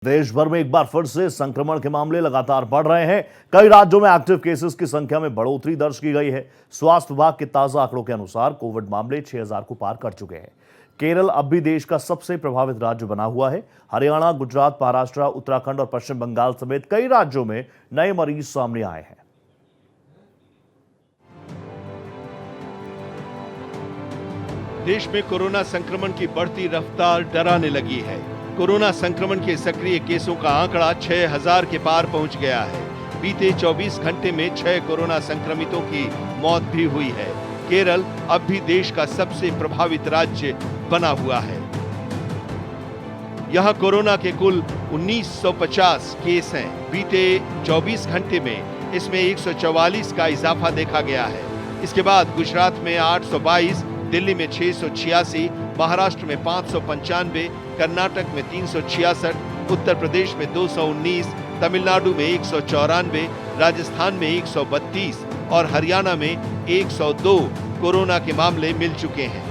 देश भर में एक बार फिर से संक्रमण के मामले लगातार बढ़ रहे हैं। कई राज्यों में एक्टिव केसेस की संख्या में बढ़ोतरी दर्ज की गई है। स्वास्थ्य विभाग के ताजा आंकड़ों के अनुसार कोविड मामले 6000 को पार कर चुके हैं। केरल अब भी देश का सबसे प्रभावित राज्य बना हुआ है। हरियाणा, गुजरात, महाराष्ट्र, उत्तराखंड और पश्चिम बंगाल समेत कई राज्यों में नए मरीज सामने आए हैं। देश में कोरोना संक्रमण की बढ़ती रफ्तार डराने लगी है। कोरोना संक्रमण के सक्रिय केसों का आंकड़ा 6000 के पार पहुंच गया है। बीते 24 घंटे में 6 कोरोना संक्रमितों की मौत भी हुई है। केरल अब भी देश का सबसे प्रभावित राज्य बना हुआ है। यहां कोरोना के कुल 1950 केस हैं। बीते 24 घंटे में इसमें 144 का इजाफा देखा गया है। इसके बाद गुजरात में 822, दिल्ली में 686, महाराष्ट्र में 595, कर्नाटक में 366, उत्तर प्रदेश में 219, तमिलनाडु में 194, राजस्थान में 132 और हरियाणा में 102 कोरोना के मामले मिल चुके हैं।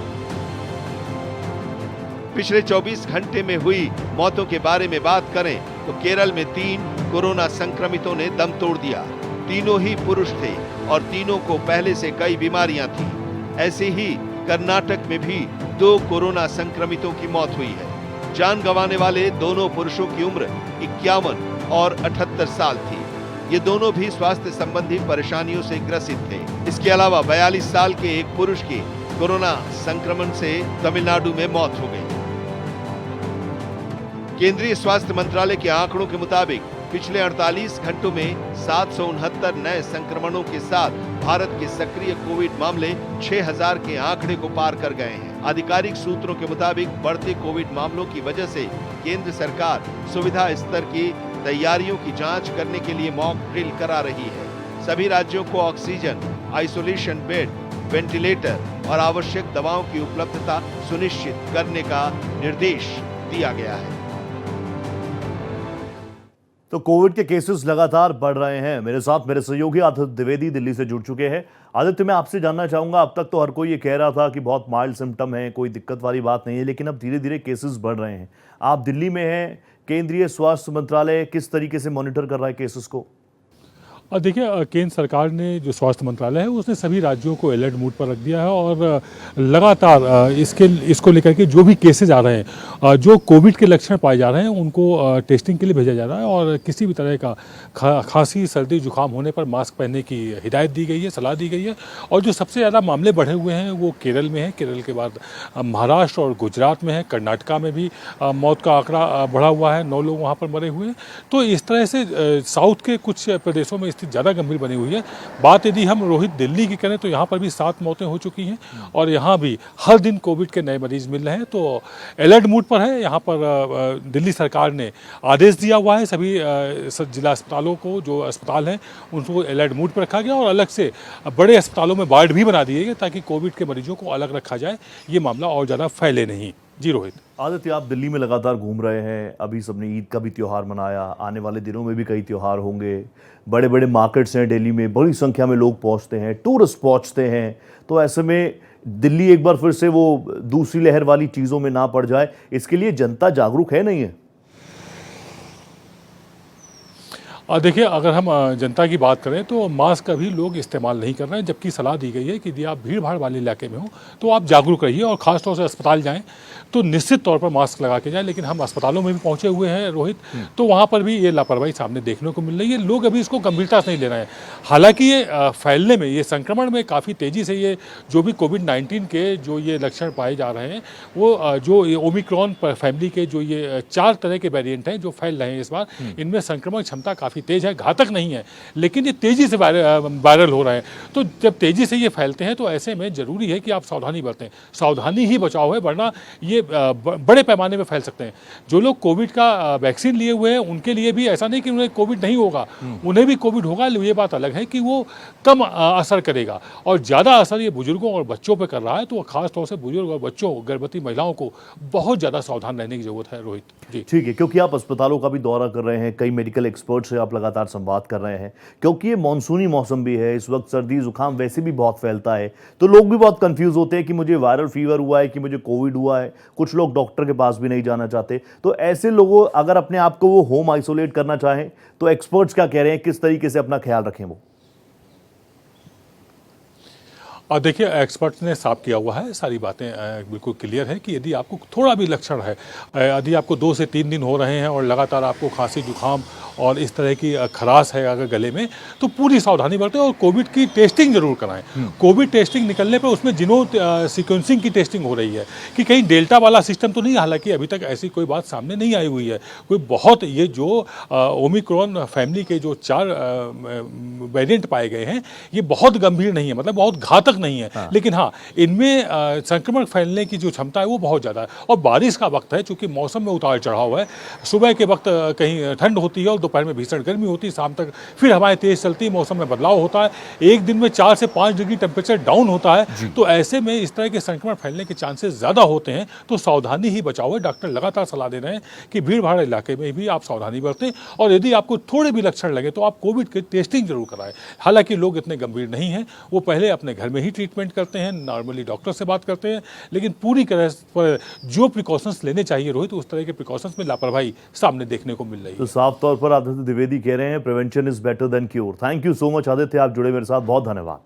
पिछले 24 घंटे में हुई मौतों के बारे में बात करें तो केरल में 3 कोरोना संक्रमितों ने दम तोड़ दिया। तीनों ही पुरुष थे और तीनों को पहले से कई बीमारियां थी। ऐसे ही कर्नाटक में भी 2 कोरोना संक्रमितों की मौत हुई है। जान गंवाने वाले दोनों पुरुषों की उम्र 51 और 78 साल थी। ये दोनों भी स्वास्थ्य संबंधी परेशानियों से ग्रसित थे। इसके अलावा 42 साल के एक पुरुष की कोरोना संक्रमण से तमिलनाडु में मौत हो गई। केंद्रीय स्वास्थ्य मंत्रालय के आंकड़ों के मुताबिक पिछले 48 घंटों में 769 नए संक्रमणों के साथ भारत के सक्रिय कोविड मामले 6000 के आंकड़े को पार कर गए हैं। आधिकारिक सूत्रों के मुताबिक बढ़ते कोविड मामलों की वजह से केंद्र सरकार सुविधा स्तर की तैयारियों की जांच करने के लिए मॉक ड्रिल करा रही है। सभी राज्यों को ऑक्सीजन, आइसोलेशन बेड, वेंटिलेटर और आवश्यक दवाओं की उपलब्धता सुनिश्चित करने का निर्देश दिया गया है। तो कोविड के केसेस लगातार बढ़ रहे हैं। मेरे साथ मेरे सहयोगी आदित्य द्विवेदी दिल्ली से जुड़ चुके हैं। आदित्य, मैं आपसे जानना चाहूंगा, अब तक तो हर कोई ये कह रहा था कि बहुत माइल्ड सिम्टम है, कोई दिक्कत वाली बात नहीं है, लेकिन अब धीरे धीरे केसेस बढ़ रहे हैं। आप दिल्ली में हैं, केंद्रीय स्वास्थ्य मंत्रालय किस तरीके से मॉनिटर कर रहा है केसेस को? और देखिए, केंद्र सरकार ने जो स्वास्थ्य मंत्रालय है उसने सभी राज्यों को अलर्ट मोड पर रख दिया है और लगातार इसको लेकर के जो भी केसेज आ रहे हैं, जो कोविड के लक्षण पाए जा रहे हैं, उनको टेस्टिंग के लिए भेजा जा रहा है और किसी भी तरह का खांसी, सर्दी, जुकाम होने पर मास्क पहनने की हिदायत दी गई है, सलाह दी गई है। और जो सबसे ज़्यादा मामले बढ़े हुए हैं वो केरल में है। केरल के बाद महाराष्ट्र और गुजरात में है। कर्नाटका में भी मौत का आंकड़ा बढ़ा हुआ है, 9 लोग वहाँ पर मरे हुए हैं। तो इस तरह से साउथ के कुछ प्रदेशों में ज़्यादा गंभीर बनी हुई है। बात यदि हम रोहित दिल्ली की करें तो यहाँ पर भी 7 मौतें हो चुकी हैं और यहाँ भी हर दिन कोविड के नए मरीज मिल रहे हैं। तो अलर्ट मोड पर है। यहाँ पर दिल्ली सरकार ने आदेश दिया हुआ है सभी जिला अस्पतालों को, जो अस्पताल हैं उनको अलर्ट मोड पर रखा गया और अलग से बड़े अस्पतालों में वार्ड भी बना दिए गए ताकि कोविड के मरीजों को अलग रखा जाए, ये मामला और ज़्यादा फैले नहीं। जी रोहित। आदित्य, आप दिल्ली में लगातार घूम रहे हैं। अभी सबने ईद का भी त्यौहार मनाया, आने वाले दिनों में भी कई त्यौहार होंगे। बड़े बड़े मार्केट्स हैं दिल्ली में, बड़ी संख्या में लोग पहुंचते हैं, टूरिस्ट पहुंचते हैं। तो ऐसे में दिल्ली एक बार फिर से वो दूसरी लहर वाली चीज़ों में ना पड़ जाए, इसके लिए जनता जागरूक है नहीं है? और देखिए, अगर हम जनता की बात करें तो मास्क अभी लोग इस्तेमाल नहीं कर रहे हैं, जबकि सलाह दी गई है कि यदि आप भीड़ भाड़ वाले इलाके में हो तो आप जागरूक रहिए और ख़ासतौर से अस्पताल जाएं तो निश्चित तौर पर मास्क लगा के जाएं। लेकिन हम अस्पतालों में भी पहुंचे हुए हैं रोहित, तो वहां पर भी ये लापरवाही सामने देखने को मिल रही है। लोग अभी इसको गंभीरता से नहीं ले रहे हैं। हालांकि ये फैलने में, ये संक्रमण में काफ़ी तेज़ी से, ये जो भी कोविड-19 के जो ये लक्षण पाए जा रहे हैं, वो जो ये ओमिक्रॉन फैमिली के जो ये 4 तरह के वेरिएंट हैं जो फैल रहे हैं इस बार, इनमें संक्रमण क्षमता काफ़ी तेज़ है, घातक नहीं है, लेकिन ये तेज़ी से वायरल हो रहे हैं। तो जब तेज़ी से ये फैलते हैं तो ऐसे में ज़रूरी है कि आप सावधानी बरतें। सावधानी ही बचाव है, वरना ये बड़े पैमाने में फैल सकते हैं। जो लोग कोविड का वैक्सीन लिए हुए हैं उनके लिए भी ऐसा नहीं कि उन्हें कोविड नहीं होगा, उन्हें भी कोविड होगा। ये बात अलग है कि वो कम असर करेगा और ज़्यादा असर ये बुजुर्गों और बच्चों पर कर रहा है। तो खास तौर से बुजुर्ग और बच्चों, गर्भवती महिलाओं को बहुत ज़्यादा सावधान रहने की जरूरत है रोहित जी। ठीक है, क्योंकि आप अस्पतालों का भी दौरा कर रहे हैं, कई मेडिकल एक्सपर्ट से आप आप लगातार संवाद कर रहे हैं, क्योंकि ये मानसूनी मौसम भी है, इस वक्त सर्दी जुकाम वैसे भी बहुत फैलता है, तो लोग भी बहुत कंफ्यूज होते हैं कि मुझे वायरल फीवर हुआ है कि मुझे कोविड हुआ है। कुछ लोग डॉक्टर के पास भी नहीं जाना चाहते। तो ऐसे लोगों अगर अपने आप को वो होम आइसोलेट करना चाहें तो एक्सपर्ट्स क्या कह रहे हैं, किस तरीके से अपना ख्याल रखें वो? और देखिए एक्सपर्ट्स ने साफ किया हुआ है, सारी बातें बिल्कुल क्लियर है कि यदि आपको थोड़ा भी लक्षण है, यदि आपको 2 से 3 दिन हो रहे हैं और लगातार आपको खांसी जुकाम और इस तरह की खराश है अगर गले में, तो पूरी सावधानी बरतें और कोविड की टेस्टिंग जरूर कराएं। कोविड टेस्टिंग निकलने पर उसमें सीक्वेंसिंग की टेस्टिंग हो रही है कि कहीं डेल्टा वाला सिस्टम तो नहीं, हालांकि अभी तक ऐसी कोई बात सामने नहीं आई हुई है। कोई बहुत ये जो ओमिक्रॉन फैमिली के जो 4 वेरिएंट पाए गए हैं, ये बहुत गंभीर नहीं है, मतलब बहुत घातक नहीं है। लेकिन हाँ, इनमें संक्रमण फैलने की जो क्षमता है वो बहुत ज़्यादा है। और बारिश का वक्त है, चूंकि मौसम में उतार चढ़ाव है, सुबह के वक्त कहीं ठंड होती है और दोपहर में भीषण गर्मी होती है, शाम तक फिर हवाएं तेज चलती है, मौसम में बदलाव होता है, एक दिन में 4 से 5 डिग्री टेम्परेचर डाउन होता है। तो ऐसे में इस तरह के संक्रमण फैलने के चांसेस ज़्यादा होते हैं, तो सावधानी ही बचाओ है। डॉक्टर लगातार सलाह दे रहे हैं कि भीड़ भाड़ इलाके में भी आप सावधानी बरतें, और यदि आपको थोड़े भी लक्षण लगे तो आप कोविड की टेस्टिंग जरूर कराएं। हालांकि लोग इतने गंभीर नहीं हैं, वो पहले अपने घर में ही ट्रीटमेंट करते हैं, नॉर्मली डॉक्टर से बात करते हैं, लेकिन पूरी तरह पर जो प्रिकॉशंस लेने चाहिए रोहित, उस तरह के प्रिकॉशंस में लापरवाही सामने देखने को मिल रही है। तो साफ तौर पर आदित्य द्विवेदी कह रहे हैं prevention is better than cure. Thank you so much Aditya, आप जुड़े मेरे साथ, बहुत धन्यवाद।